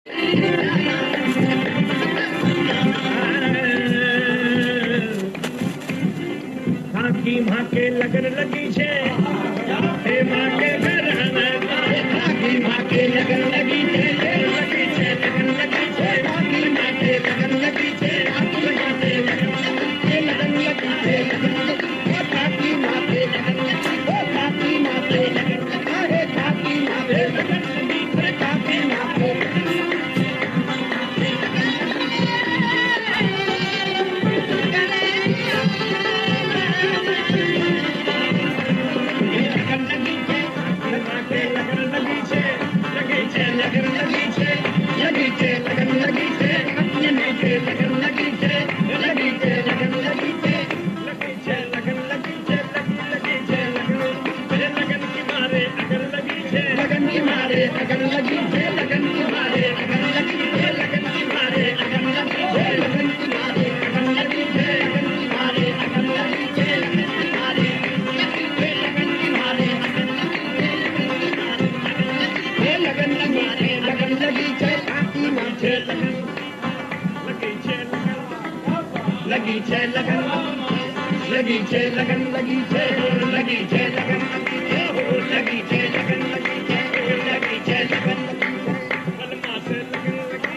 की माँ के लगन लगी छे, हे माँ के घर की माँ के लगन लगी छे, लगी छे लगन लगी छे, की माँ के लगन लगी छे, की माँ के लगन लगी छे, की माँ के लगन लगी छे, की माँ के लगन अरे की माँ के लगन लगी छे, की माँ के लगी छे लगन लगी छे लगन लगी छे लगी छे लगन लगी छे लगन लगी छे लगी छे लगन बलमा से लगन लगी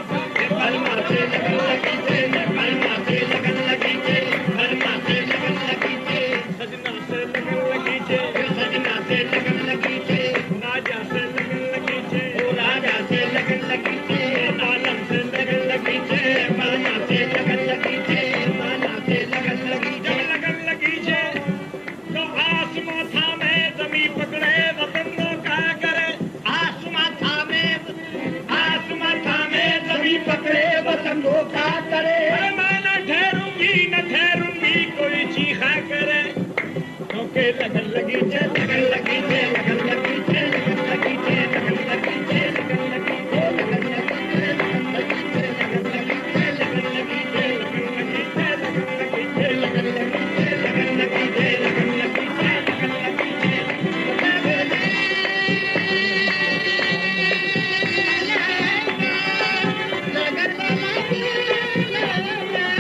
बलमा से लगन लगी छे बलमा से लगन लगी छे बलमा से लगन लगी छे सजना से लगन लगी छे सजना से लगन लगी छे राजा से लगन लगी छे राजा से लगन लगी छे आलम से लगन लगी छे बलमा से लगन लगी छे पकड़े वतन धोखा करे मैं न ठहरूंगी कोई चीखा करे क्योंकि लगन लगी छे लगन लगी छे लगन लगी छे लगन लगी छे लगन लगी छे लगन लगी छे लगन लगी छे लगन लगी छे लगन लगी छे लगन लगी छे लगन लगी छे लगन लगी छे लगन लगी छे लगन लगी छे लगन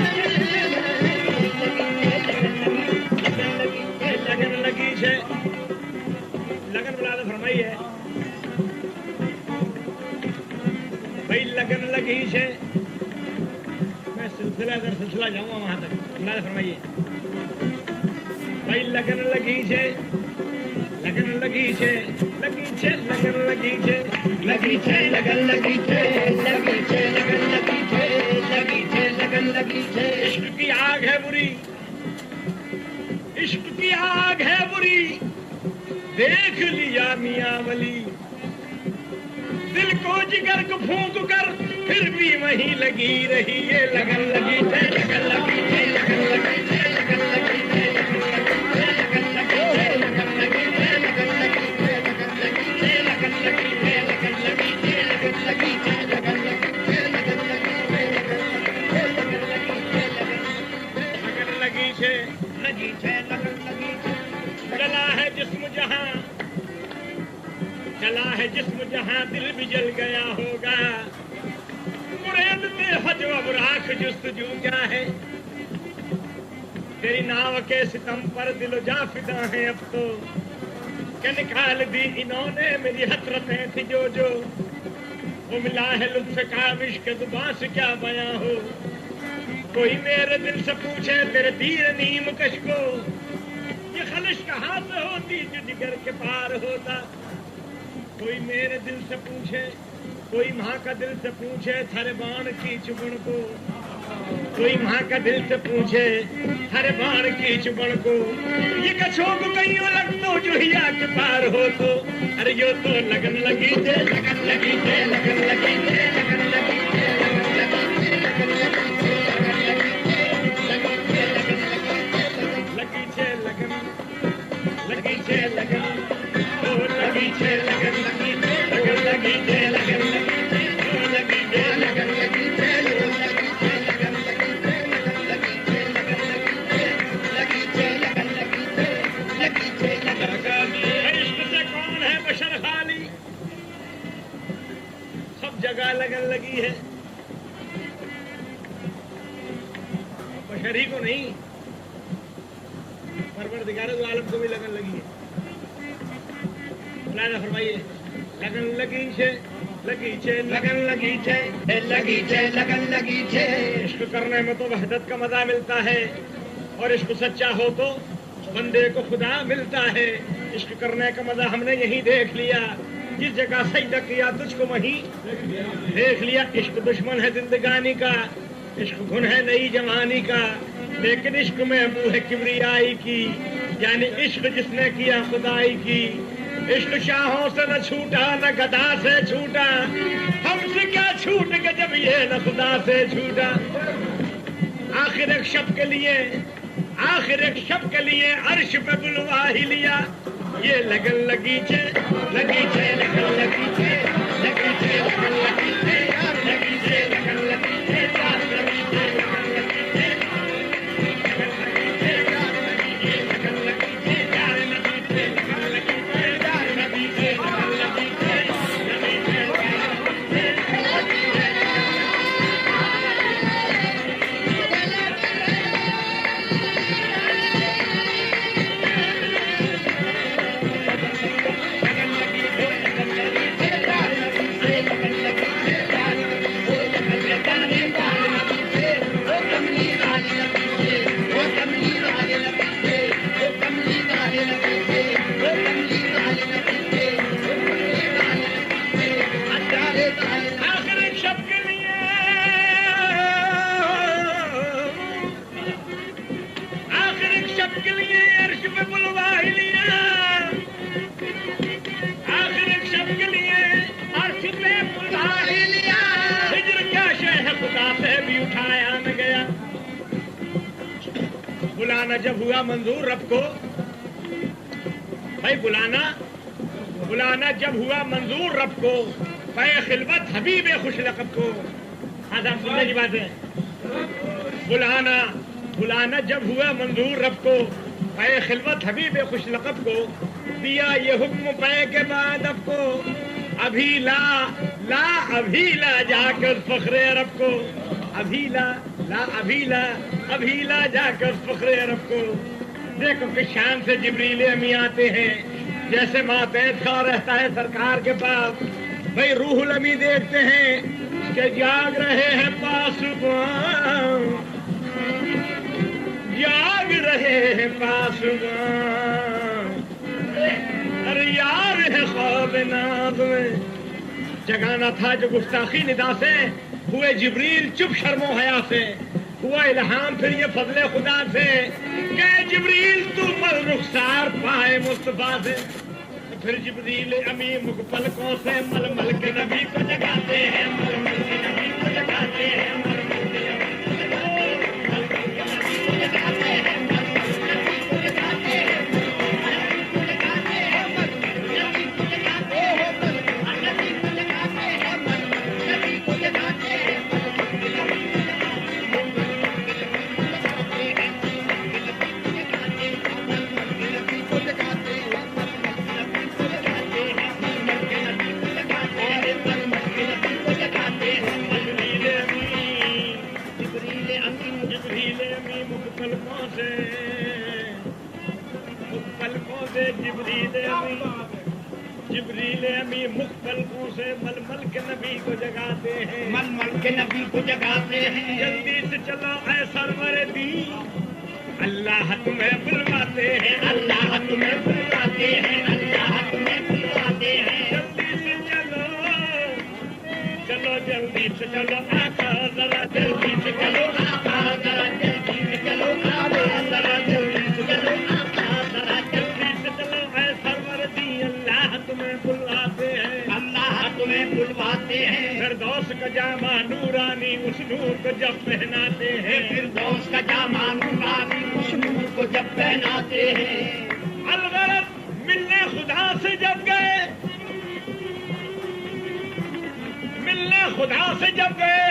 लगी छे लगन लगी छे लगन बुला दो फरमाई है भाई लगन लगी छे मैं सिलसिला जाऊंगा वहां तक बुला दो फरमाइए भाई लगन लगी छे लगन लगी छे लगी छे लगन लगी छे लगी छे लगन लगी छे लगी छे लगन लगी छे लगी छे लगन लगी छे इश्क की आग है बुरी इश्क की आग है बुरी देख लिया मियां वली दिल को जिगर को फूंक कर फिर भी वहीं लगी रही ये लगन लगी छे लगन लगी छे लगन लगी छे लगन लगी छे लगन लगी छे लगन लगी छे लगन लगी छे लगन लगी छे लगन लगी छे लगन लगी छे लगन लगी छे लगन लगी छे लगन लगी छे लगी छे लगन लगी छे चला है जिस्म जहां चला है जिस्म जहां दिल भी जल गया होगा मुराद में हज अब राख जुस्तजू क्या है तेरी नाव के सितम पर दिलो जा फिदा है अब तो क्या निकाल दी इन्होंने मेरी हसरतें थी जो वो मिला है लुत्फ का इश्क जुबां से क्या बयां हो कोई मेरे दिल से पूछे तेरे तीर नीम कश को ये खलिश कहाँ से होती जो जिगर के पार होता कोई मेरे दिल से पूछे कोई माँ का दिल से पूछे थारे बाण की चुबन को कोई माँ का दिल से पूछे थारे बाण की चुबन को ये कछो को कहीं लग तो जो हिया के पार हो तो अरे यो तो लगन लगी थे लगन लगी थे लगन लगी थे लगन लगी थे लगन लगी थे लगन लगी थे लगी थे लगन लगी थे लगन ओ लगी थे लगन लगी थे लगन लगी थे लगन लगी थे लगी थे लगन लगी थे लगन लगी थे लगन लगी थे लगन लगी थे लगन लगी थे लगन लगी थे लगी थे लगन इश्क से कौन है बशर खाली सब जगह लगन लगी है, बशरी को नहीं, परवरदिगार दो आलम को भी लगन लगी है। मुलाजा फरमाइए, लगन लगी छे, लगी छे, लगन लगी छे, लगी छे, लगन लगी छे। इश्क करने में तो वहदत का मजा मिलता है, और इश्क सच्चा हो तो बंदे को खुदा मिलता है। इश्क करने का मजा हमने यही देख लिया, जिस जगह सजदा किया तुझको वहीं देख लिया। इश्क दुश्मन है जिंदगानी का, इश्क गुन है नई जवानी का, लेकिन इश्क में मुँह है किबरियाई की, यानी इश्क जिसने किया खुदाई की। इश्क शाहों से न छूटा न गदा से छूटा, हमसे क्या छूट के जब ये न खुदा से छूटा। आखिर एक शब के लिए, आखिर एक शब के लिए अर्श पे बुलवा ही लिया। ये लगन लगी छे, लगी छे, लगन लगी छे, लगी छे, लगन लगी छे, लगी छे, लगन लगी छे, लगी छे, लगन लगी छे, लगन लगी छे, लगन लगी छे, प्यार लगी छे, लगन लगी छे, प्यार लगी छे, लगन लगी छे, लगी छे, बुलाना जब हुआ मंजूर रब को, भाई बुलाना जब हुआ मंजूर रब को, फै खिलवत हबीब खुश लक़ब को। हाँ साहब सुनने की बात है। बुलाना जब हुआ मंजूर रब को, फै खिलवत हबीब खुश लक़ब को, दिया ये हुक्म पै के बाद अब को, अभी ला अभी ला जाकर फख्रे अरब को, अभी ला जाकर फख्रे अरब को। देखो कि शान से जिब्रील अमी आते हैं, जैसे मातहत खा रहता है सरकार के पास। भाई रूहुल अमी देखते हैं कि जाग रहे हैं पासबान, जाग रहे हैं पासबान, अरे यार है ख्वाब नाज़ में। जगाना था जो गुस्ताखी निदा से, हुए जिब्रील चुप शर्मो हया से। हुआ इल्हाम फिर ये फजले खुदा से, कि जिब्रील तू मल रुखसार पाए मुस्तफा से। फिर जिब्रील अमी मुकपलकों से मल मल के नबी को जगाते हैं, मल मल के नबी को जगाते हैं, मल मल के नबी को जगाते हैं, मल मल के नबी को जगाते हैं, जिब्रील अमी मुख्तलफों से मलमल के नबी को जगाते हैं, मलमल के नबी को जगाते हैं। जल्दी से चलो ऐ सरवर दी, अल्लाह तुम्हें बुलवाते हैं, अल्लाह तुम्हें बुलवाते हैं, अल्लाह तुम्हें बुलवाते हैं। जल्दी से चलो, चलो जल्दी से चलो आका, जरा जल्दी से चलो आका, जरा जल्दी से चलो आका, जरा जल्दी से चलो आका, जरा जल्दी से चलो ऐ सरवर दी, अल्लाह तुम्हें बुलवाते हैं, अल्लाह तुम्हें बुलवाते हैं। फिरदौस का जामा नूरानी उस नूर को जब पहनाते हैं, फिरदौस का जामा नूरानी उस नूर को जब पहनाते हैं। अलगरज मिलने खुदा से जब गए, मिलने खुदा से जब गए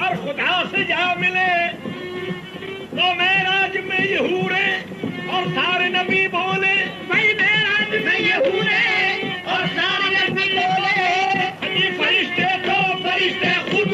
और खुदा से जा मिले, तो मेराज में ये हूरे और सारे नबी बोले, भाई मेराज में ये हूरे और सारे नबी बोले, ये फरिश्ते तो फरिश्ते खुद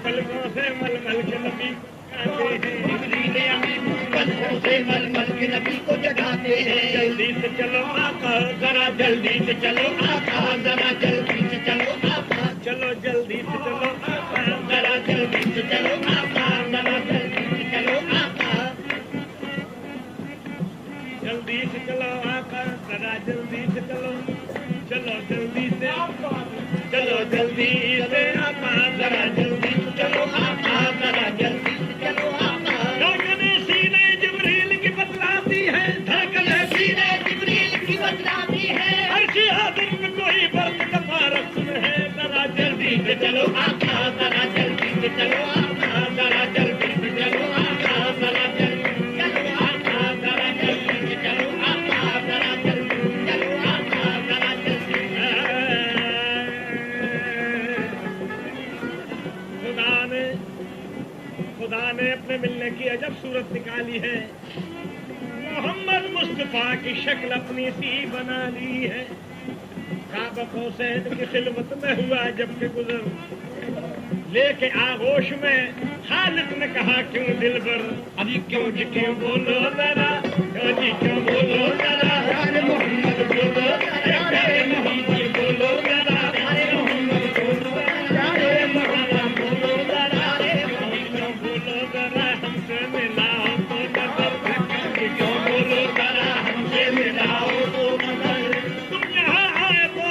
पलकों से मलमल के नबी मलमल के नबी को जगाते हैं। जल्दी से चलो आका, जरा जल्दी से चलो आका, जरा जल्दी से चलो आका, चलो जल्दी से चलो आका, जरा जल्दी से चलो आका, जरा जल्दी से चलो आका, जल्दी से चलो आका, जरा जल्दी से चलो, चलो जल्दी से, चलो जल्दी से आका, जरा जल्दी से चलो आका, जरा जल्दी से चलो आका। धड़कने सीने जिब्रील की बतलाती है, धड़कने सीने जिब्रील की बतलाती है। अर्श आदम में कोई बर्फ का फारस है, जरा जल्दी से चलो आका, जरा जल्दी से चलो आका, जरा जल्दी से चलो आका, जरा जल्दी से चलो आका, जरा जल्दी से चलो आका, जरा जल्दी से चलो आका, जरा जल्दी। खुदा ने अपने मिलने की अजब सूरत निकाली है। मोहम्मद मुस्तफा की शक्ल अपनी सी बना ली है। काबा हुसैन की खिलवत में हुआ जबकि गुजर, लेके आगोश में खालिद ने कहा क्यों दिलबर, अभी क्यों जी क्यों बोलो जरा, क्यों जी क्यों बोलो जरा, यार मोहम्मद बोलो, यार मोहम्मद बोलो जरा, यार मोहम्मद बोलो, यार मोहम्मद बोलो जरा, क्यों बोलो जरा हमसे मिलाओ तो नजर, क्यों बोलो जरा हमसे मिलाओ तो नजर। तुम यहाँ आए तो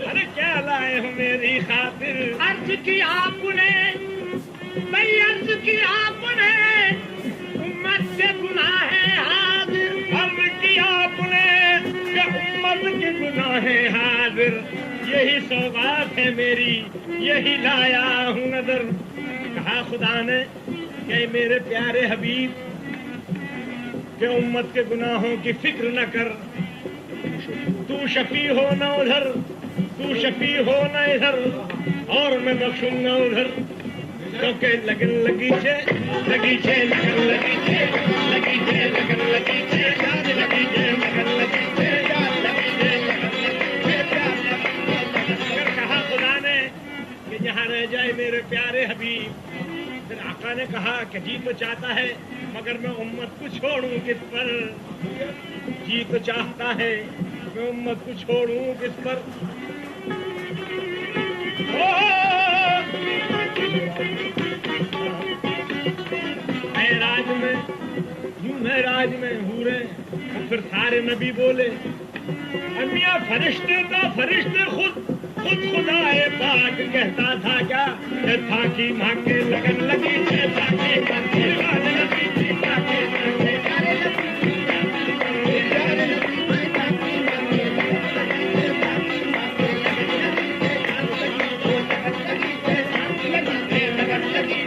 अरे क्या लाए हो मेरी खातिर, अर्ज की आपने, भाई अर्ज की आपने, उम्मत के गुनाह है हाजिर, अर्ज किया आपने कि उम्मत के गुनाह हाजिर, यही सौगात है मेरी, यही लाया हूँ नजर। कहा खुदा ने कि मेरे प्यारे हबीब के उम्मत के गुनाहों की फिक्र न कर, तू शफी हो न उधर, तू शफी हो न इधर, और मैं बख्शूंगा उधर, क्योंकि लगन लगी छे, लगी छे, लगन लगी छे, लगी छे, लगन लगी छे, याद लगी छे, लगन लगी छे, याद लगी छे, लगन लगी छे। फिर कहा खुदा ने कि जहाँ रह जाए मेरे प्यारे हबीब। फिर आका ने कहा कि जी तो चाहता है मगर मैं उम्मत को छोड़ूं किस पर, जी तो चाहता है मैं उम्मत को छोड़ूं किस पर। महराज में हूरे, फिर सारे नबी बोले, अमिया फरिश्ते तो फरिश्ते खुद खुदाए पाक कहता था क्या, था कि माँ के लगन लगी थी, था कि माँ के लगन लगी थी, था कि माँ के लगन लगी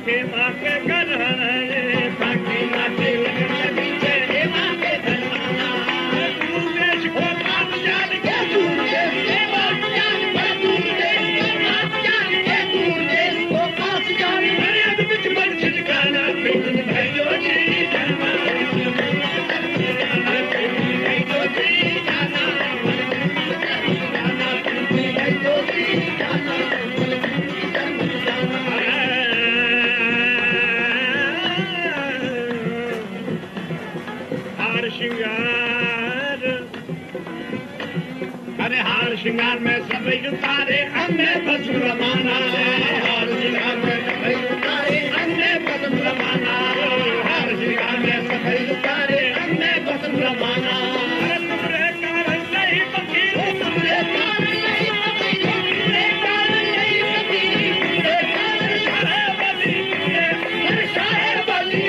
थी, माँ के घर है, ताकि माँ के लगन लगी है, माँ के घर दूर देश को बात जान के, दूर देश को बात जान के, दूर देश को बात जान के, दूर देश को बात जान के, मेरे अद बिच मन छिटकाना बिन भाइयों जी जाना, भाइयों जी जाना, भाइयों जी जाना। श्रृंगार, अरे हार श्रृंगार में सभी उतारे हमने बस रमाना, हार श्रृंगार में सभी उतारे हमने बस रमाना, हार श्रृंगार में सभी उतारे हमने बस रमाना। तुमरे कारण नहीं फकीर, तुमरे कारण नहीं फकीर, तुमरे कारण नहीं फकीर, तुमरे कारण शाह बली, शाह बली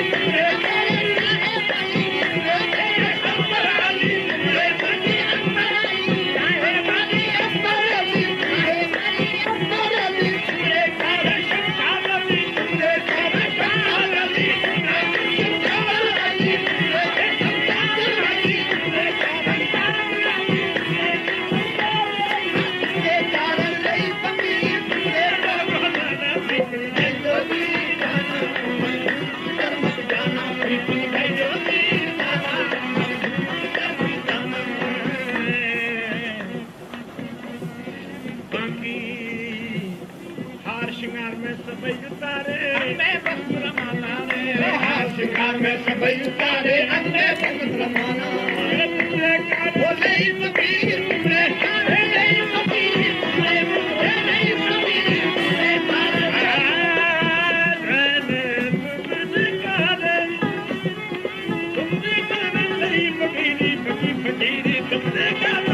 शिकार में सबई उतारे अगले भगत रमाना वो नहीं फकीर मुझे सारे नहीं फकीर मुझे नहीं फकीर फकीरी तुमने कहा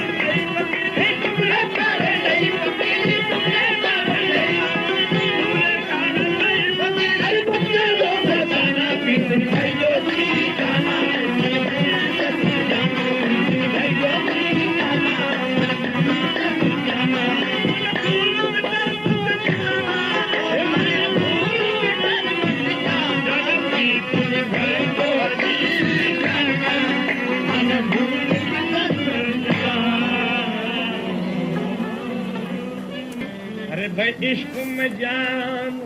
भाई इश्क में जान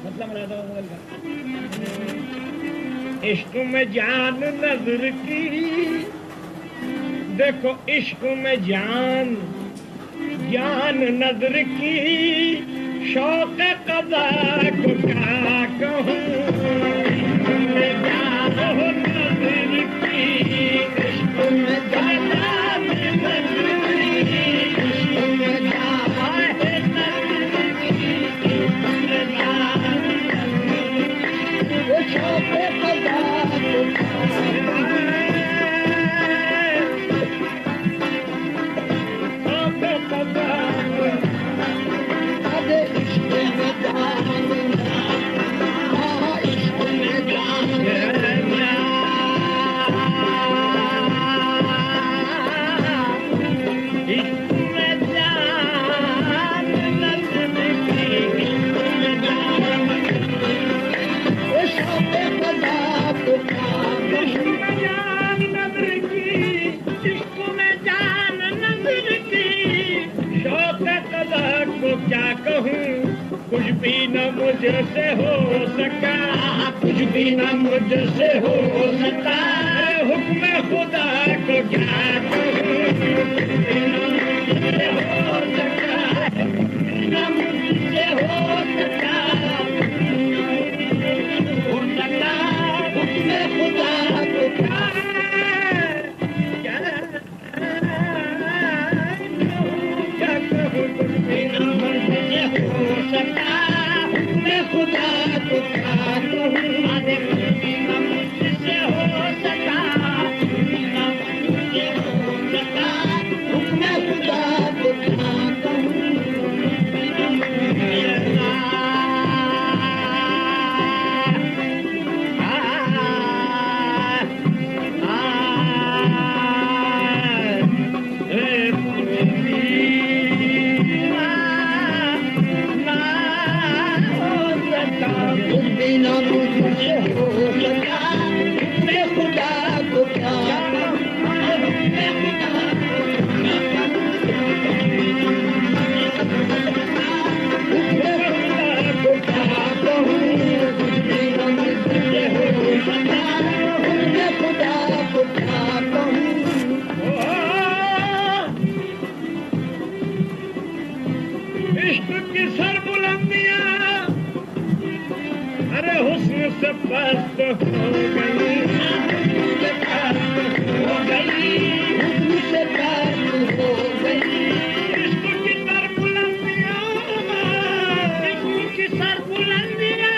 मतलब इश्क में जान नजर की देखो इश्क में जान नजर की शौक कदा को क्या कहूँ नजर की इश्क में जान नजर की क्या कहूँ कुछ भी न मुझसे हो सका कुछ भी न मुझसे हो सका हुक्म खुदा को क्या कहूँ कुछ भी न मुझसे हो सका न मुझसे हो सका हुक्म खुदा को क्या मैं खुदा को क्या कहूँ न मुझसे हो सका न मुझसे हो सका मैं खुदा को क्या कहूँ से पस्त हो गई से पस्त हो गई इश्क की सर बुलंदियां इश्क की सर बुलंदियां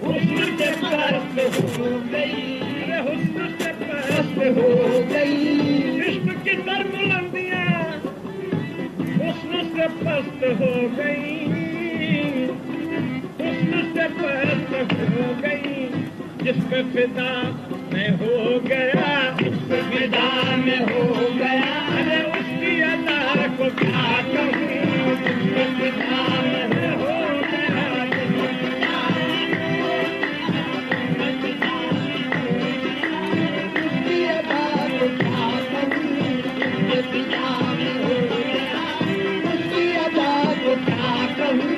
हुस्न से पस्त हो गई अरे हुस्न से पस्त हो गई इश्क की सर बुलंदियां हुस्न से पस्त हो गई से पस्त हो गई जिस पे फिदा मैं हो गया उस पे फिदा में हो गया अरे उसकी अदा को क्या कहूँ जिस पे फिदा में हो गया उसकी अदा को क्या कहूँ जिस पे फिदा में हो गया उसकी अदा को क्या कहूँ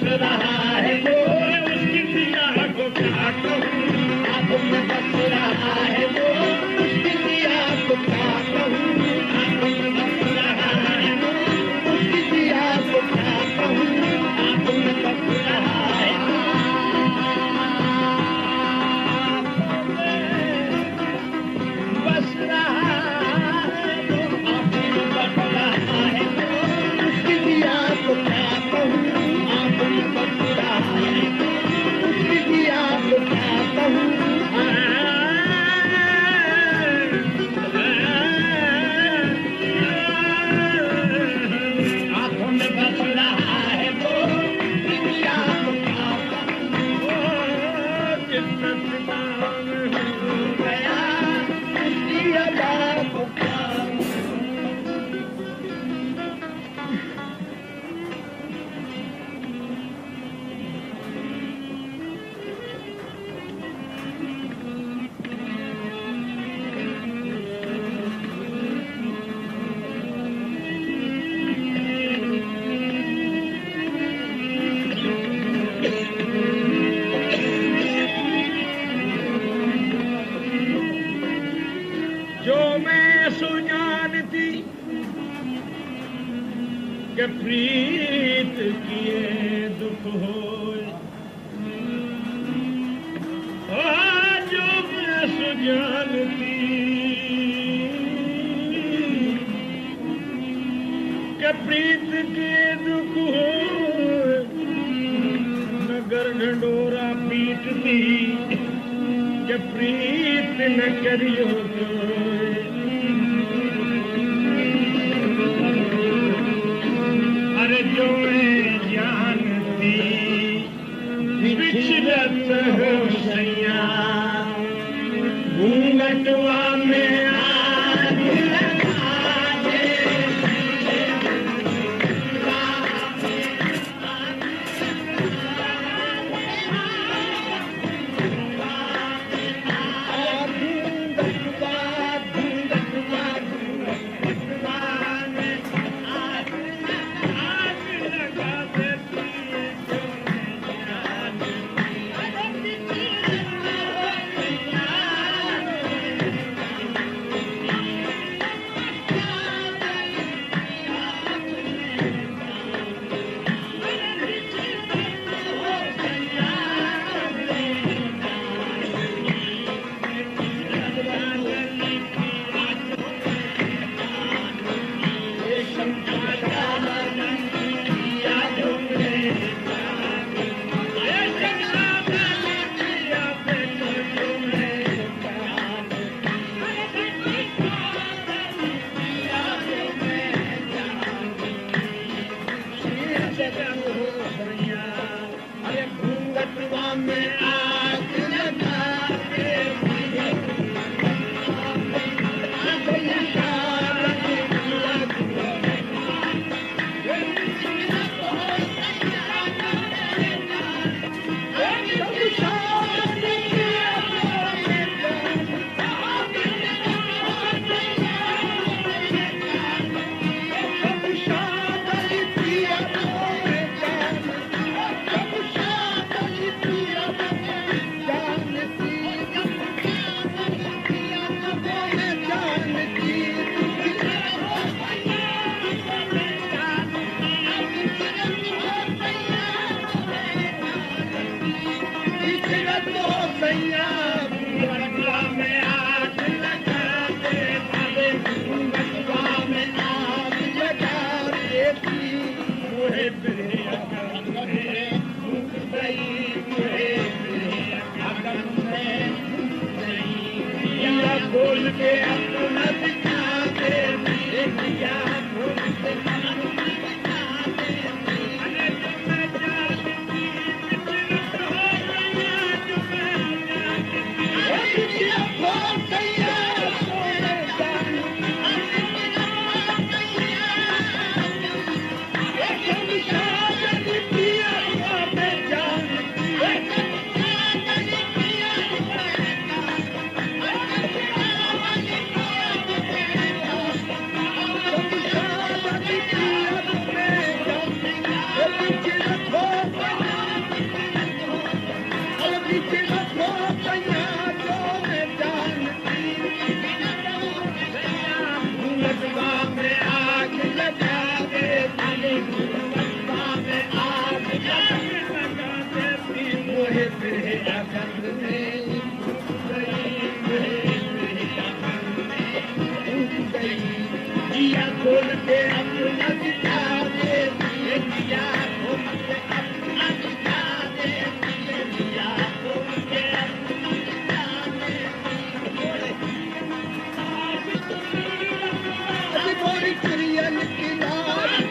बस रहा है वो, उसकी दिया को क्या कहूँ, आंखों में बस रहा है वो, उसकी दिया को क्या कहूँ, आंखों में बस रहा है वो, उसकी दिया को क्या कहूँ, आंखों में बस रहा है वो। बस रहा है वो, आंखों में बस रहा है वो, उसकी दिया को क्या कहूँ, आंखों में बस रहा है वो, उसकी दिया को क्या कहूँ, आंखों में बस रहा है वो, उसकी दिया को क्या कहूँ, किस्मत दान हो गया उसकी अदा को क्या जो मैं सुजानती के प्रीत किए दुख होए, जो मैं सुजानती के प्रीत किए दुख होए, नगर ढंडोरा पीटती के प्रीत न करियो कोई। अरे जो मैं जानती बिछड़त हो सैया, घूंघटवा में आग लगा दे, बोल के अपना दिखा दे, दिया बोल के अपना दिखा दे। अरे तुम्हें जानती बिचरत हो गया, तुम्हें जानती हो गया, तुम्हें जानती मुझे अपना दिखा दे दिया तो मुझे अपना दिखा दे दिया तो मुझे अपना दिखा दे मोरी कुरियन की लाज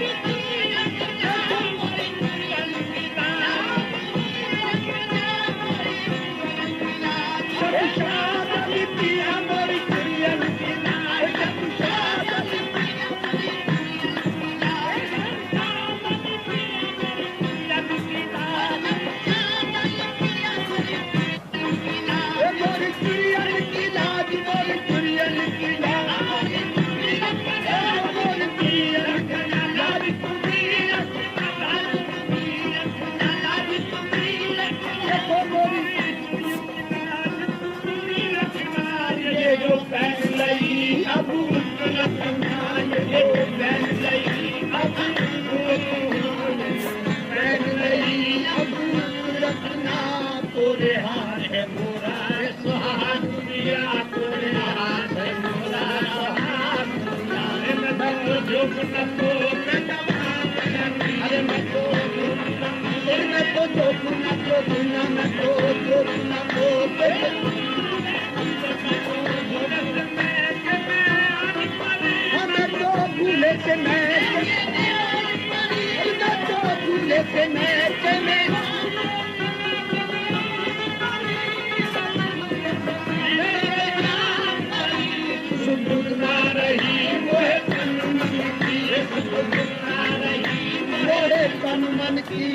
मन की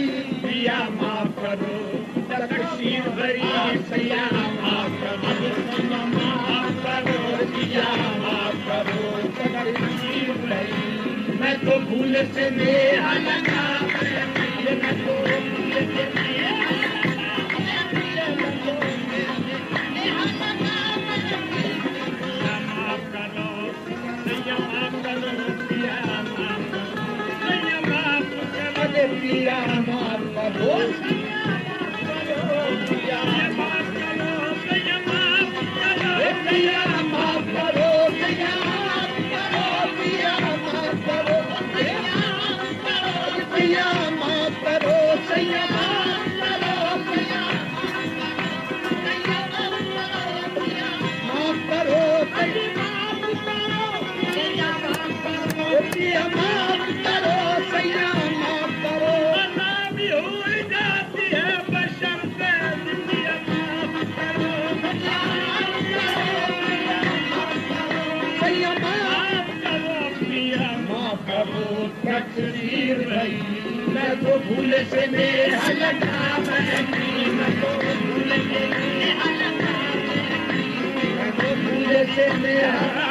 पिया माफ करो तकसीर भरी सैया माफ करो माफ करो पिया माफ करो तकसीर भरी मैं तो भूल से मेरा लगा मैं तो भूल से मेरा माफ करो सैया माफ करो पिया पिया माफ करो पिया माफ करो पिया माफ करो पिया माफ करो पिया माफ करो पिया माफ करो पिया माफ करो माफ करो पिया माफ करो सैया तकदीर भई मैं तो भूल से मेरा लगा मैं तो भूल से मेरा लगा मैं तो भूल से मेरा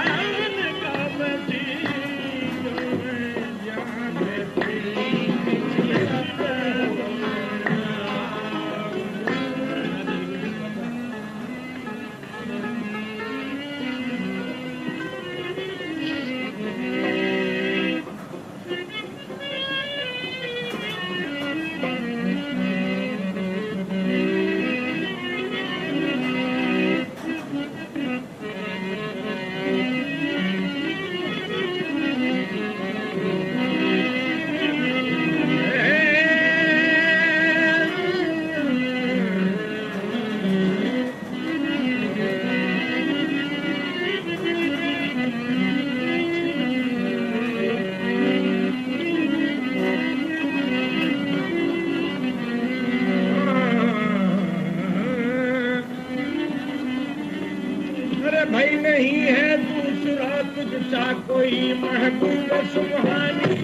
भाई नहीं है दूसरा तुझसा कोई महबूब सुबहानी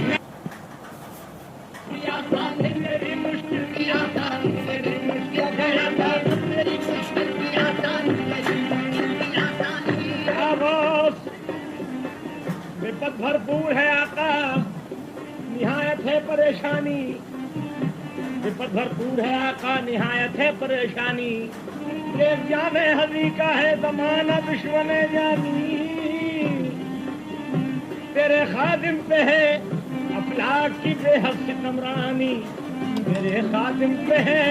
मेरी मुश्किल की आसान मेरी मुश्किल मेरी मुश्किल की आसान विपत भरपूर है आका निहायत है परेशानी विपत भरपूर है आका निहायत है परेशानी एक जाने हजी का है जमाना दुश्मन जानी तेरे खादिम पे है अफलाक की बेहद सितमरानी मेरे खादिम पे है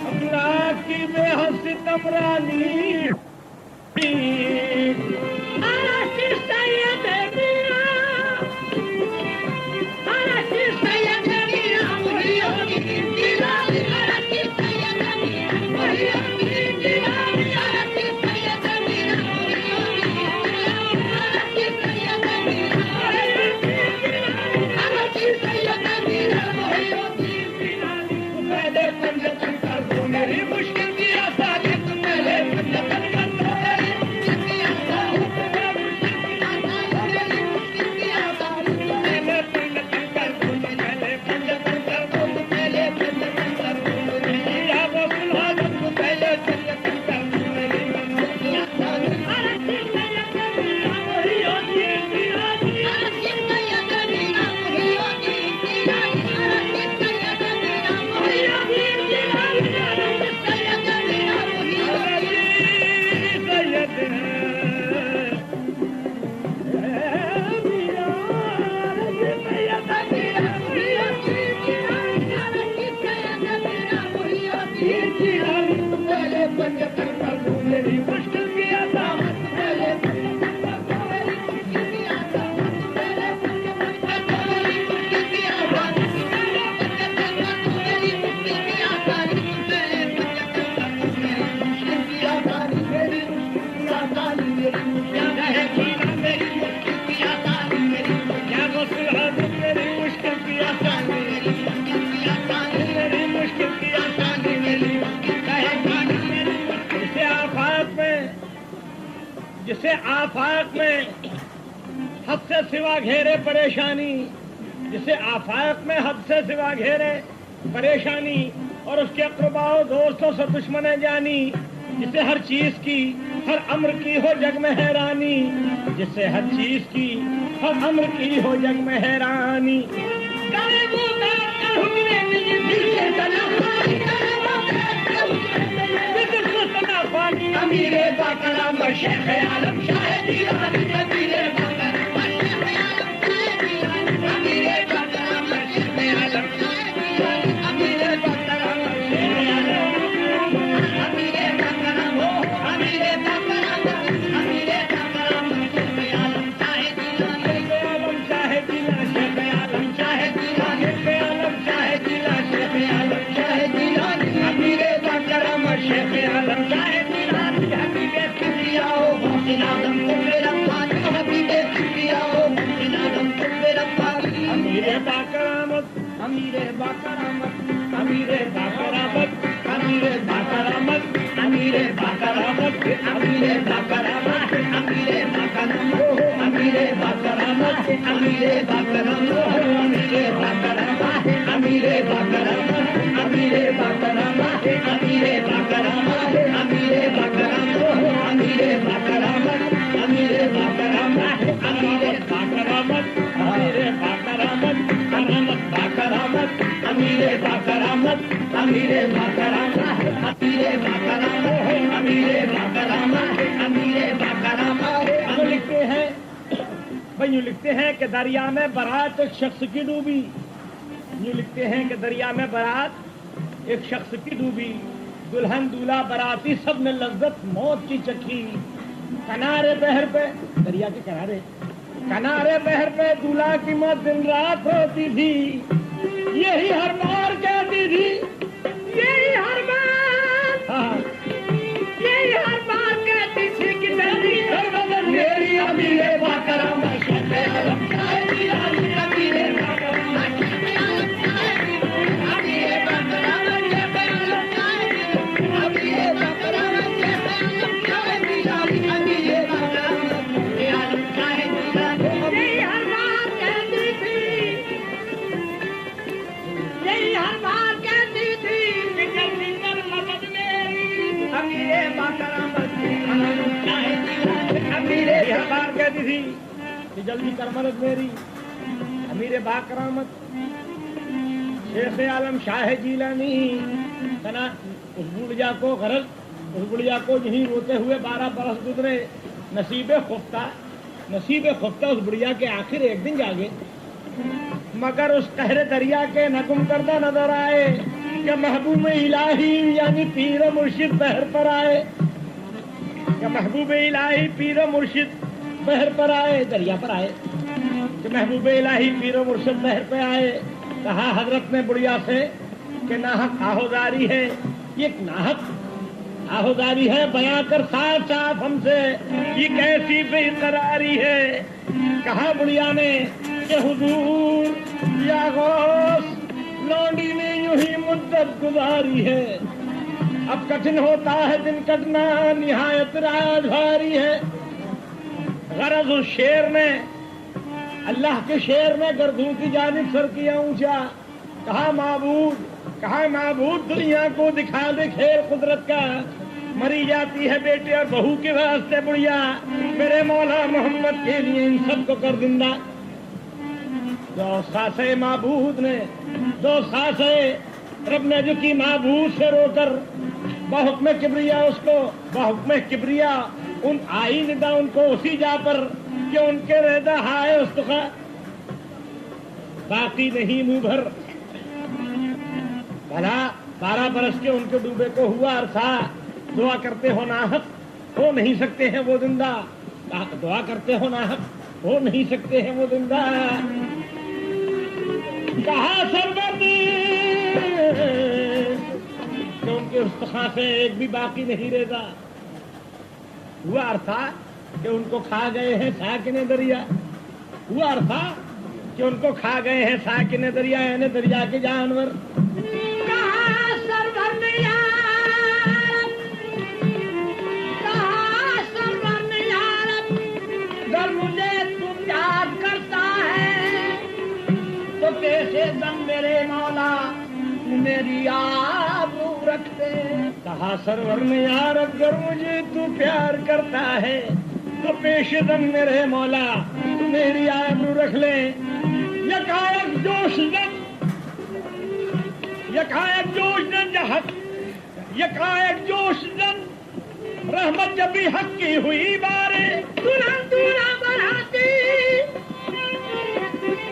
अफलाक की बेहद सितमरानी आशिक़ सैयद मियां आसानी मेरी मुश्किल कहे जीना मेरी मुश्किल की आसानी मेरी क्या गौसुल हाजिर मेरी मुश्किल की आसानी, मेरी मुश्किल की आसानी मेरी मुश्किल की आसानी, मेरी मुश्किल कहे जीना मेरी मुश्किल जिसे आफाक में हद से सिवा घेरे परेशानी, जिसे आफाक में हद से सिवा घेरे परेशानी और उसके अक़रबाओ दोस्तों से दुश्मन जानी, जिसे हर चीज की हर अम्र की हो जग में हैरानी, जिसे हर चीज की हर अम्र की हो जग में हैरानी। करे वो बैठ कर हुक्म निजी दिल तना पानी अमीरे बाकराम शेख आलम शाह दीवानी अमीरे बाकराम शेख आलम शाह दीवानी अमीरे बाकराम शेख आलम शाह दीवानी अमीरे बाकराम शेख आलम अमीरे बाकराम हो अमीरे बाकराम अमीरे बाकराम शेख आलम शाह दीवानी आलम शाह जिला शेख आलम शाह दीवानी आलम शाह जिला शेख आलम शाह दीवानी अमीरे बाकराम शेख आलम शाह आदम को मेरा पानी हबीबे किया हो आदम को मेरा पानी अमीरे बाकरामत अमीरे बाकरामत अमीरे बाकरामत अमीरे बाकरामत अमीरे बाकरामत अमीरे बाकरामत अमीरे बाकरामत अमीरे बाकरामत अमीरे बाकरामत अमीरे बाकरामत अमीरे बाकरामत अमीरे बाकरामत अमीरे बाकरामत अमीरे बाकरामत अमीरे बाकरामत अमीरे बाकरामत अमीरे बाकरामत अमीरे बाकरामत करामत बाकरामत अमीरे बाकरामत अमीरे बाकरामत अमीरे बाकरामत अमीरे बाकरामत अमीरे बाकरामत लिखते हैं भाई, यूँ लिखते हैं कि दरिया में बारात एक शख्स की डूबी, यूँ लिखते हैं कि दरिया में बारात एक शख्स की डूबी, दुल्हन दूल्हा बाराती सब ने लज्जत मौत की चखी, किनारे बहर पे दरिया के किनारे किनारे बहर पे दूल्हा की मौत दिन रात होती थी, यही हर बार कहती थी, यही हर बार यही हर बार कहती थी कि तेरी सरबदर मेरी अमीरे बाकरामत शेख आलम शाह दीवानी अमीरे बाकरामत शेख आलम शाह दीवानी अमीरे बाकरामत शेख आलम शाह दीवानी अमीरे बाकरामत शेख आलम शाह दीवानी अमीरे बाकरामत शेख आलम शाह दीवानी यही हर बार कहती थी, यही हर बार कहती थी कि जल्दी कर मदद मेरी अमीरे बाकरामत आलम शाह दीवानी अमीरे हर बार कहती थी कि जल्दी कर मदद मेरी, अमीरे बाकरामत शेख आलम शाह जिलानी। तना उस बुढ़िया को गरज, उस बुढ़िया को यहीं रोते हुए 12 बरस गुजरे, नसीबे खुफ्ता उस बुढ़िया के आखिर एक दिन जागे, मगर उस कहरे दरिया के न गुम करदा नजर आए कि महबूब इलाही यानी पीर मुर्शिद बहर पर आए, कि महबूब इलाही पीर मुर्शिद बहर पर आए, दरिया पर आए, कि महबूब इलाही पीर मुर्शिद बहर पर आए। कहा हजरत ने बुढ़िया से कि नाहक आहोदारी है, ये नाहक आहोदारी है, बयां कर साफ साफ हमसे ये कैसी बेकरारी है। कहा बुढ़िया ने कि हुजूर या गौस लौंडी ने यूं ही मुद्दत गुजारी है, अब कठिन होता है दिन कटना निहायत राज भारी है। गरज उस शेर ने, अल्लाह के शेर ने गर्दों की जानिब सर किया ऊंचा, कहा माबूद दुनिया को दिखा दे खेल कुदरत का, मरी जाती है बेटे और बहू के वास्ते बुढ़िया, मेरे मौला मोहम्मद के लिए इन सबको कर जिंदा। दो सांसें माबूद ने, दो सांसें रब ने जो की माबूद से रोकर बहुक्म किबरिया उसको, बहुक्म किबरिया उन आई निदा उनको उसी जा पर कि उनके रेदा हाय उस्तखा बाकी नहीं मुंह भर। भला 12 बरस के उनके डूबे को हुआ अरसा, दुआ करते हो नाहक हो नहीं सकते हैं वो जिंदा, दुआ करते हो नाहक हो नहीं सकते हैं वो जिंदा। कहा सरबती तो उनके उस्तखा से एक भी बाकी नहीं रहता। हुआ था कि उनको खा गए हैं साकिने दरिया, हुआ था कि उनको खा गए हैं साकिने दरिया यानी दरिया के जानवर। अगर मुझे तुम याद करता है तो कैसे दम मेरे मौला मेरी आबरू रखते। कहा सरवर ने यार अगर मुझे तू प्यार करता है तो पेशदम मेरे मौला तू मेरी आबरू रख ले। यकायक जोशदन, यकायक जोशदन जहक, यकायक जोशदन रहमत जब भी हक की हुई बारे दुल्हन दूल्हा बढ़ाती,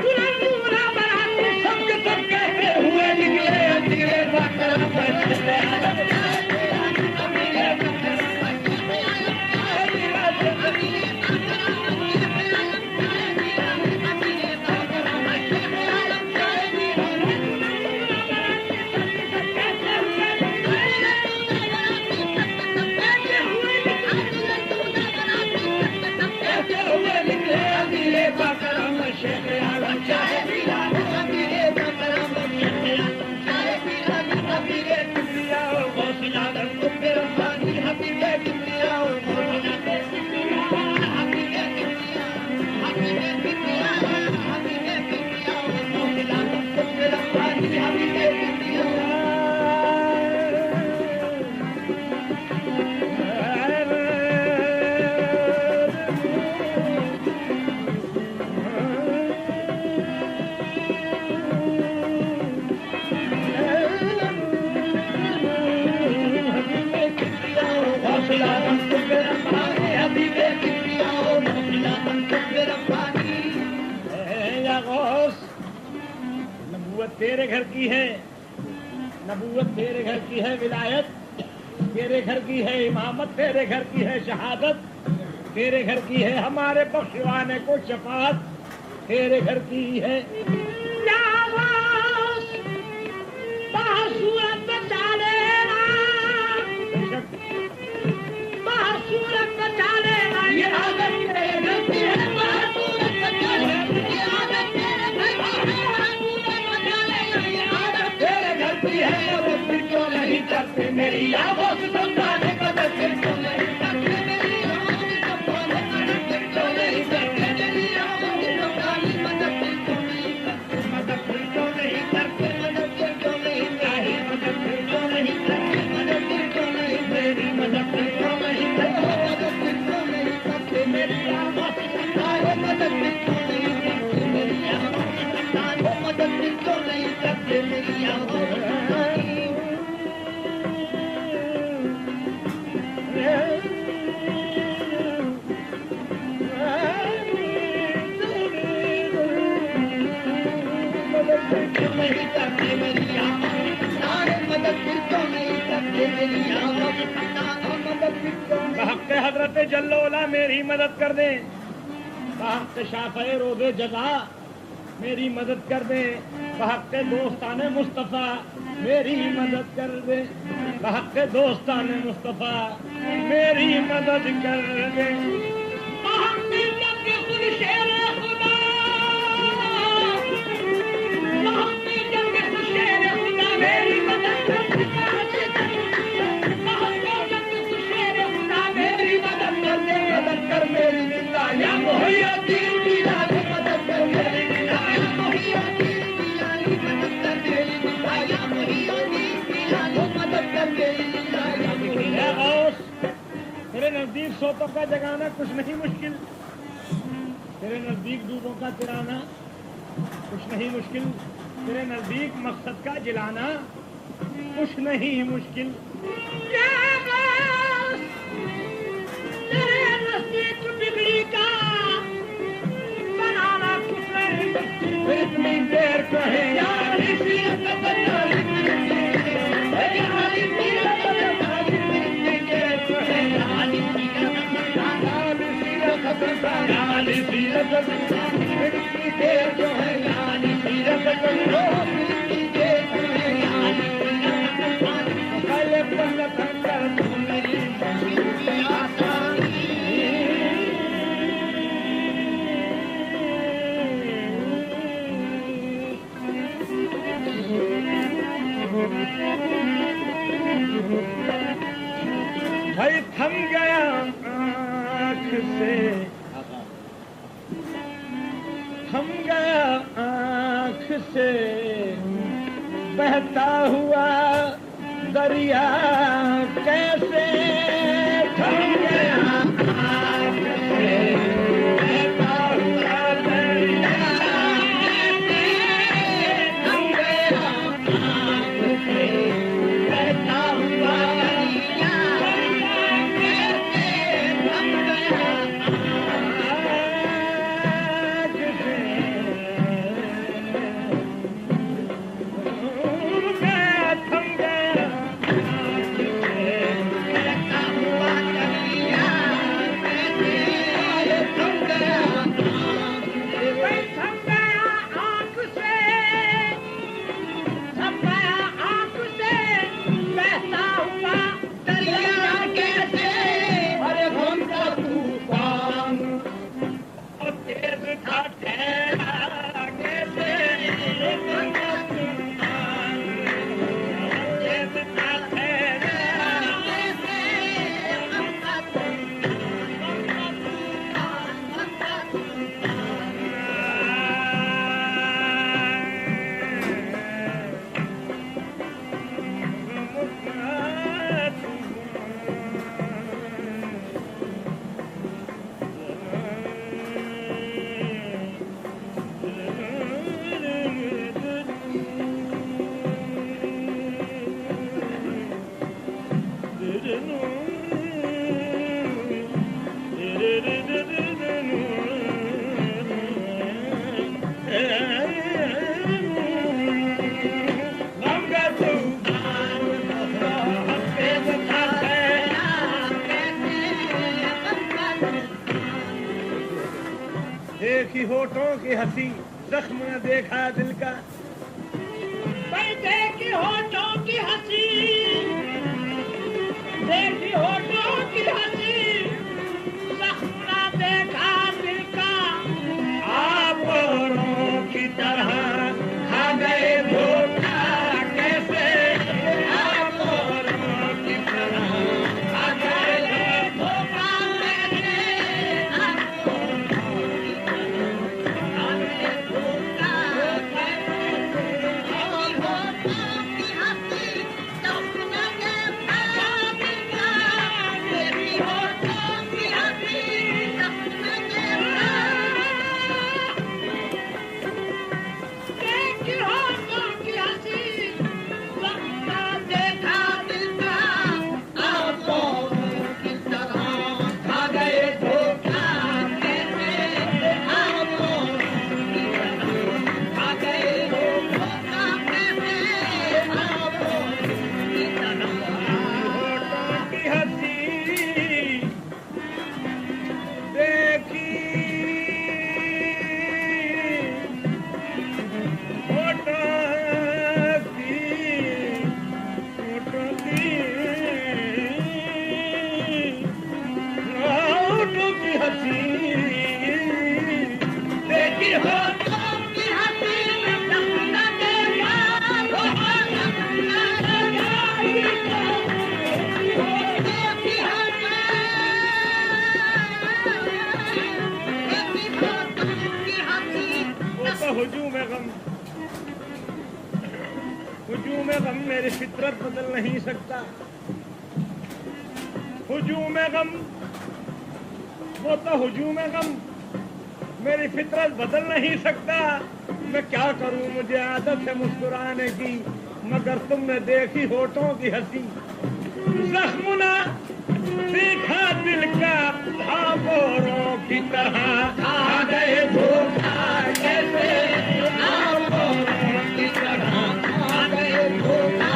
दुल्हन दूल्हा बढ़ाती, सबके सब कहते हुए निकले निकले बाकर तेरे घर की है, नबूवत तेरे घर की है, विलायत तेरे घर की है, इमामत तेरे घर की है, शहादत तेरे घर की है, हमारे बख्शवाने को शफाअत तेरे घर की है। सूरत बचा लेना, सूरत बचा लेना, ये आदत तेरे घर की है, सूरत बचा लेना, ये आदत तेरे घर की है, वो फिर क्यों नहीं करते मेरी आवाज़ समझाने का फिर क्यों नहीं करते मेरी आवाज़ समझाने का क्यों नहीं करते मेरी आवाज़ समझाने मदद क्यों नहीं करते, मदद क्यों नहीं करते, मदद क्यों नहीं चाहे, मदद क्यों नहीं करते, मदद क्यों नहीं मेरी मदद क्यों नहीं करते, मदद क्यों नहीं करते मेरी आवाज़ समझाने मदद क्यों नहीं करते मेरी आवाज़ समझाने मदद क्यों नहीं करते मेरी आवाज़ बहक़ हजरत जल्लोला मेरी मदद कर दे, बहक़ शाफ़े रोज़े जज़ा मेरी मदद कर दे, बहक़ दोस्ताने मुस्तफ़ा मेरी मदद कर दे, बहक़ दोस्ताने मुस्तफ़ा मेरी मदद कर दे। मेरी मदद कर दे, मेरी मदद कर दे, मदद कर मेरी लिल्लाह या मुहय्यद्दीन बिलाली, मदद कर मेरी लिल्लाह या मुहय्यद्दीन बिलाली, मदद कर मेरी लिल्लाह या मुहय्यद्दीन बिलाली, मदद कर मेरी लिल्लाह या मुहय्यद्दीन। तेरे नजदीक सोतों का जगाना कुछ नहीं मुश्किल, तेरे नजदीक दूधों का तिराना कुछ नहीं मुश्किल, तेरे नजदीक मकसद का जिलाना कुछ नहीं मुश्किल। तेरे नजदीक बिगड़ी का बनाना कुछ नहीं मुश्किल, इतनी देर कहे यार इसी से थम गया आँख से बहता हुआ दरिया कैसे थम गया आँख से बहता हुआ दरिया थम गया आँख से बहता हुआ दरिया कैसे थम गया आँख से थम गया देखी होठों की हंसी जख्म न देखा दिल का देखी होठों की हंसी देखी होठों की हंसी जख्म न देखा दिल का आप औरों की तरह खा गए धोखा कैसे आप औरों की तरह खा गए धोखा कैसे हुजूम गम मेरी फितरत बदल नहीं सकता हुजूम गम वो तो हुजूम गम मेरी फितरत बदल नहीं सकता मैं क्या करूं मुझे आदत है मुस्कुराने की मगर तुमने देखी होठों की हंसी जख्म ना देखा दिल का आबोरों की तरह खा गए धोखा कैसे आबोरों की तरह खा गए धोखा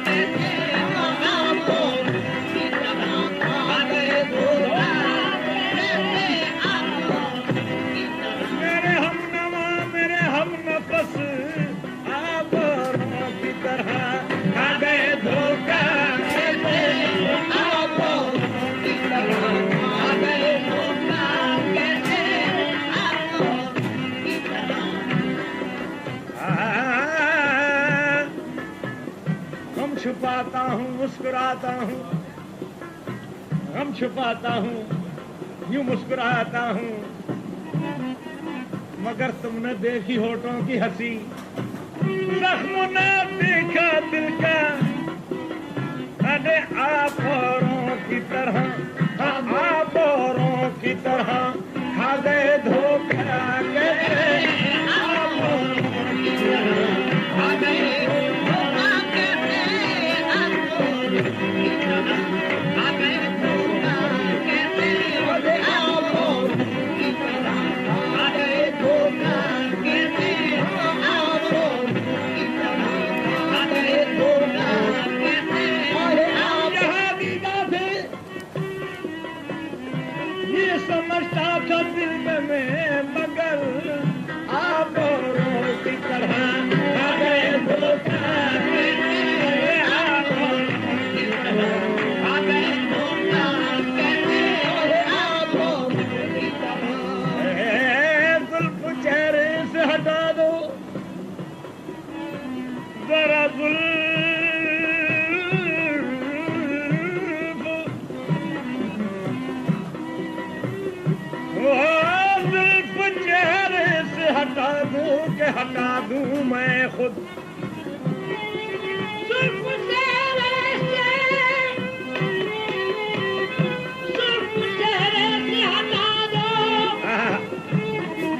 कैसे आबोरों की तरह खा गए धोखा कैसे आबोरों की तरह मेरे हमनवा मेरे हमनफस आबोरों की तरह खा गए धोखा कैसे छुपाता हूँ मुस्कुराता हूँ गम छुपाता हूँ यूं मुस्कुराता हूँ मगर तुमने देखी होठों की हंसी, जख्म ना देखा दिल का, अरे आप औरों की तरह, आप औरों की तरह खा गए धोखा कैसे, आप औरों की तरह खा गए धोखा कैसे, आप औरों की तरह खा गए धोखा कैसे, अरे आप औरों की तरह खा गए धोखा कैसे, आप औरों की तरह खा गए धोखा कैसे, अरे आप यहाँ दीदा थे ये समझता था दिल में, मगर आप औरों की तरह खा गए धोखा कैसे, आप औरों की तरह खा गए धोखा कैसे, अरे आप औरों की तरह। जुल्फ चेहरे से हटा दो जरा, जुल्फ चेहरे से हटा दूं के हटा दूं मैं खुद, जुल्फ चेहरे से हटा दो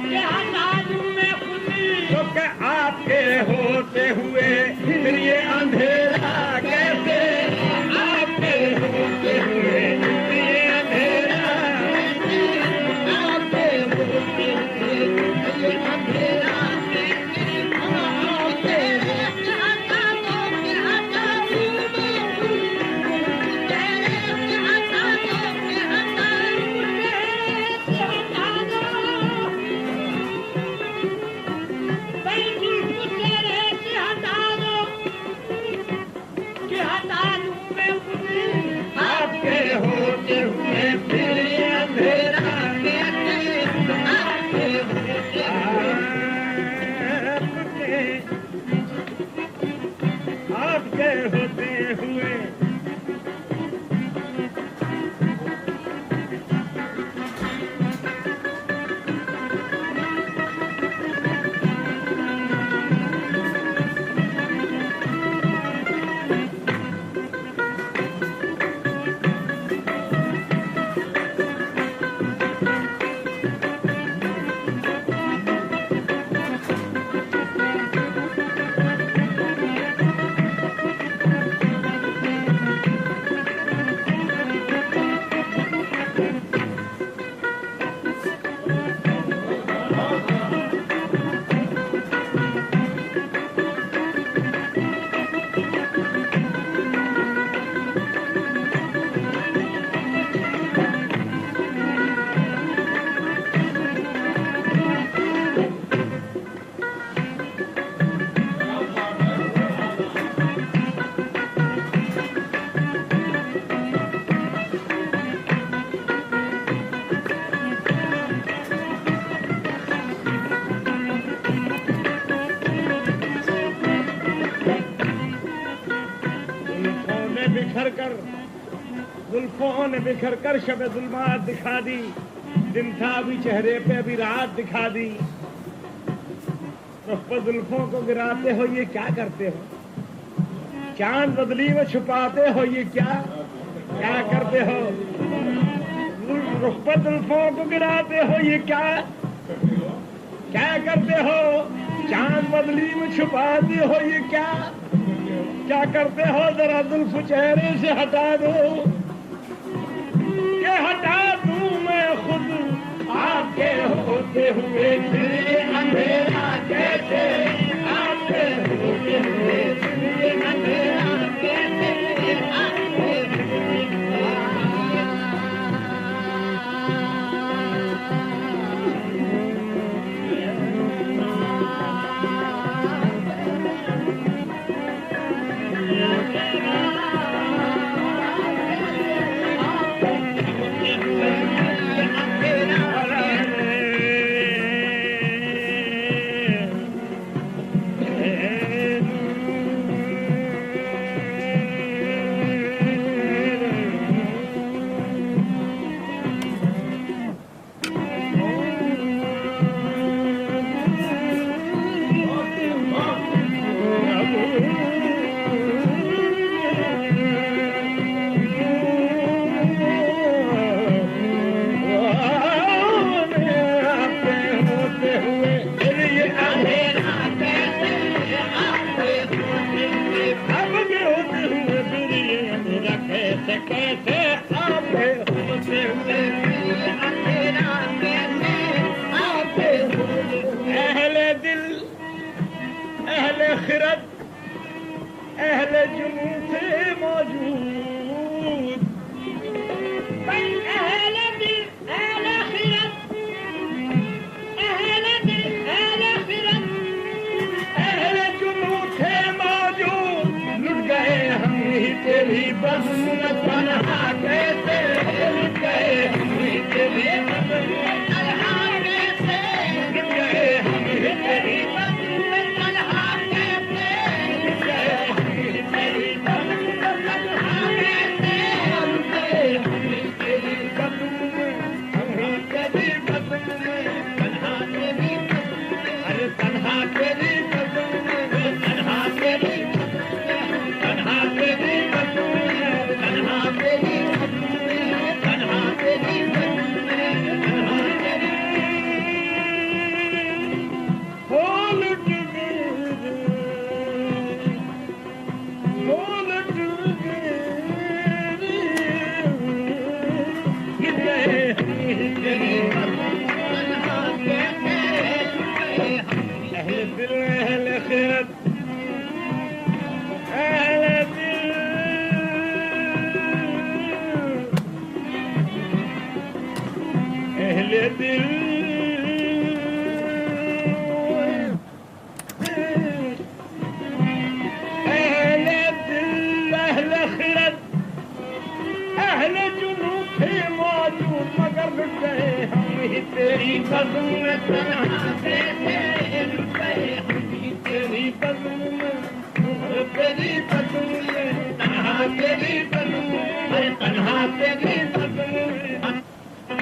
के हटा दूं मैं खुद, क्योंकि आपके होते हुए फिर ये अंधेरा कैसे, आपके होते हुए ये अंधेरा, आपके होते हुए ये अंधेरा कैसे, आपके हटा दो के हटा दूं मैं खुद, चेहरे से हटा दो के हटा दूं, चेहरे से हटा दो, भाई जुल्फ चेहरे से हटा दो कि हटा दूं मैं खुद, आपके होते हुए फिर ये अंधेरा कैसे, आपके होते आपके होते हुए जुल्फों ने बिखर कर शब जुल्मात दिखा दी, दिन था अभी चेहरे पे अभी रात दिखा दी, रुख पर जुल्फों को गिराते हो ये क्या करते हो, चांद बदली में छुपाते हो ये क्या क्या करते हो, रुख पर जुल्फों को गिराते हो ये क्या क्या करते हो, चांद बदली में छुपाते हो ये क्या क्या करते हो, जरा जुल्फ चेहरे से हटा दो के हटा दूं मैं खुद, आपके होते हुए फिर ये अंधेरा कैसे, आपके होते हुए फिर ये अंधेरा कैसे, आपके दिल अहले दिल अहले खिलत अहले जुनू थे मौजूद मगर लुट गए हम ही तेरी बज़्म में तन्हा थे लुट गए हम ही तेरी बज़्म में तेरी बज़्म में तन्हा तेरी बज़्म में तन्हा तेरी बज़्म में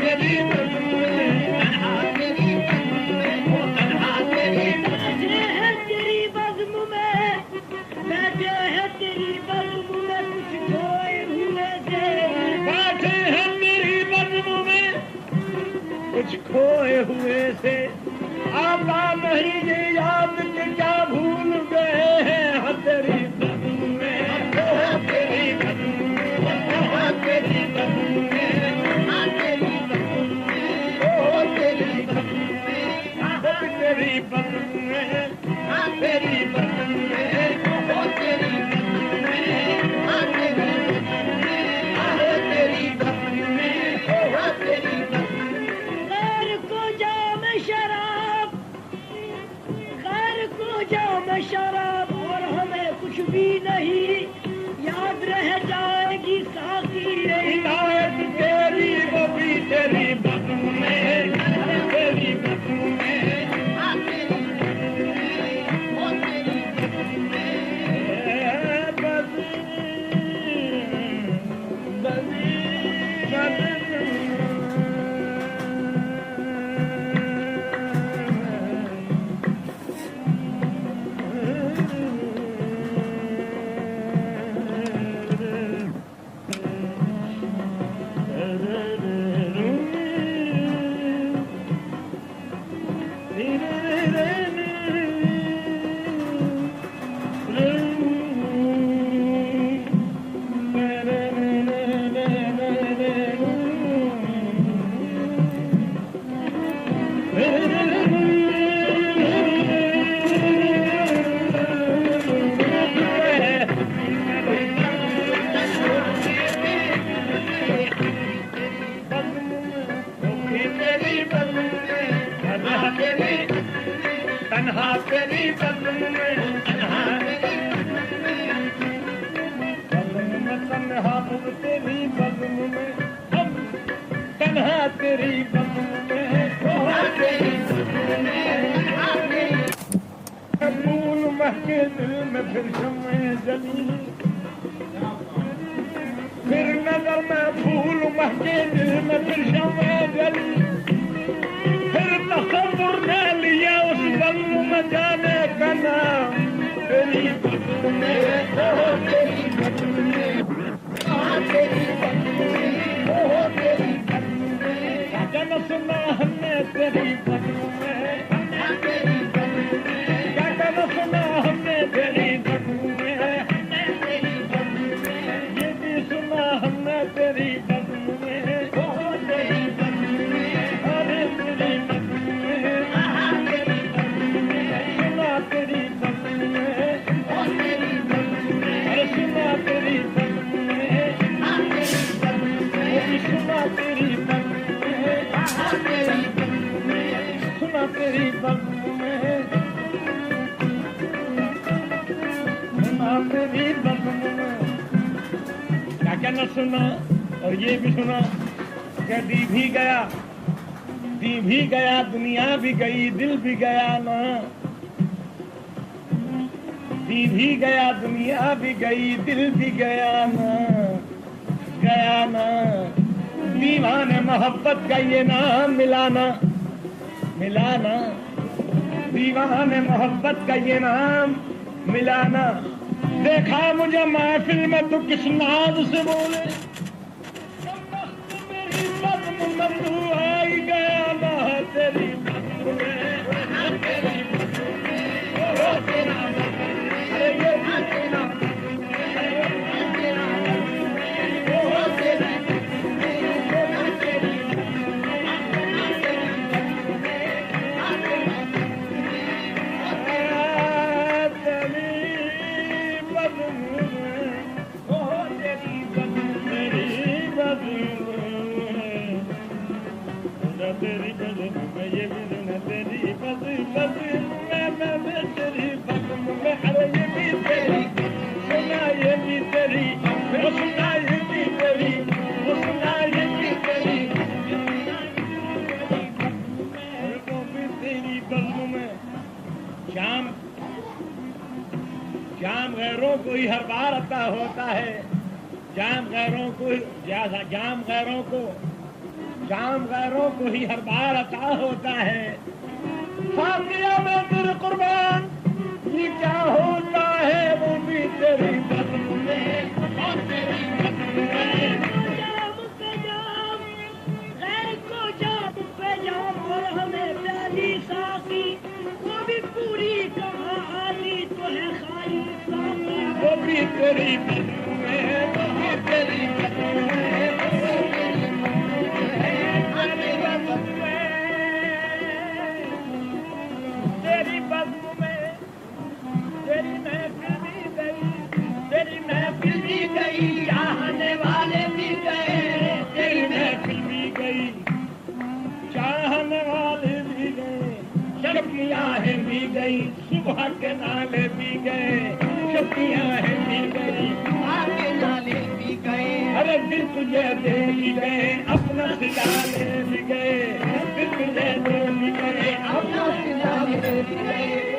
तेरी बज़्म में तन्हा तेरी बज़्म में वो तन्हा तेरी बैठे हैं तेरी बज़्म में बैठे हैं तेरी बज़्म में कुछ खोए हुए से बैठे हैं तेरी बज़्म में कुछ खोए हुए से आता नहीं ये याद कि क्या भूल गए हैं हाँ तेरी बज़्म में हाँ तेरी बज़्म में हाँ तेरी बज़्म में हाँ तेरी बज़्म में हाँ तेरी बज़्म में हाँ तेरी बज़्म में हाँ तेरी बज़्म में हाँ तेरी बज़्म में हाँ तेरी बज़्म में हाँ तेरी बज़्म में हाँ तेरी बज़्म में गैर को जाम शराब गैर को जाम शराब और हमें कुछ भी नहीं याद रह जाएगी साकी यही हिदायत तेरी वो भी तेरी बज़्म में तेरी बज़्म में हाँ तेरी बज़्म में वो तेरी बज़्म में तन्हा तेरी बज़्म में तन्हा तन्हा तेरी बज़्म में हम तन्हा तेरी बज़्म में तेरी फूल महके दिल में फिर शम्मे जली फिर नजर में फूल महके दिल में फिर शम्मे जली फिर तसव्वुर ने लिया उस बज़्म में जाने का नाम तेरी बज़्म में तेरी बज़्म में तेरी बज़्म में तेरी बज़्म में जन सुना हमने तेरी बज़्म में तेरी बज़्म में जन सुना हमने तेरी बज़्म में तेरी बज़्म में ये भी सुना हमने तेरी बज़्म में तेरी बज़्म में अरे तेरी बज़्म में तेरी बज़्म में सुना तेरी बज़्म में तेरी बज़्म में अरे सुना तेरी बज़्म में तेरी बज़्म में सुना तेरी बज़्म में तेरी बज़्म में सुना तेरी बज़्म में सुना तेरी बज़्म में क्या क्या न सुना और ये भी सुना क्या दी भी गया दुनिया भी गई दिल भी गया ना दी भी गया दुनिया भी गई दिल भी गया ना दीवाने मोहब्बत का ये नाम मिलाना दीवाने मोहब्बत का ये नाम मिलाना देखा मुझे महफिल में तू किस नाज से बोले मेरी बज़्म में तू आई गया ना तेरी बज़्म में तेरी बज़्म में तेरा अरे ये तेरा मैं ये भी सुना तेरी बस बस मैं तेरी बस में अरे ये भी तेरी सुना ये भी तेरी वो सुना ये भी तेरी वो सुना ये भी तेरी वो भी तेरी बज़्म में शाम जाम गैरों को ही हर बार अता होता है जाम गैरों को ही हर बार अता होता है साथिया में तेरे कुर्बान ये क्या होता है वो भी तेरी बज़्म में और तेरी बज़्म में जाम पे जाम गैर को जाम पे जाम और हमें प्याली साकी वो भी पूरी कहाँ आली तो है खाली साकी वो भी तेरी बज़्म में वो भी तेरी बज़्म में तेरी बज़्म में तेरी महफिल भी गई चाहने वाले भी गए तेरी महफिल भी गई चाहने वाले भी गए शर्मियाँ भी गई सुबह के नाले भी गए शर्मियाँ भी गई आगे नाले भी गए अरे दिल तुझे दे भी गए अपना सिला ले भी गए दिल तुझे दे भी गए अपना अपना सिला भी गए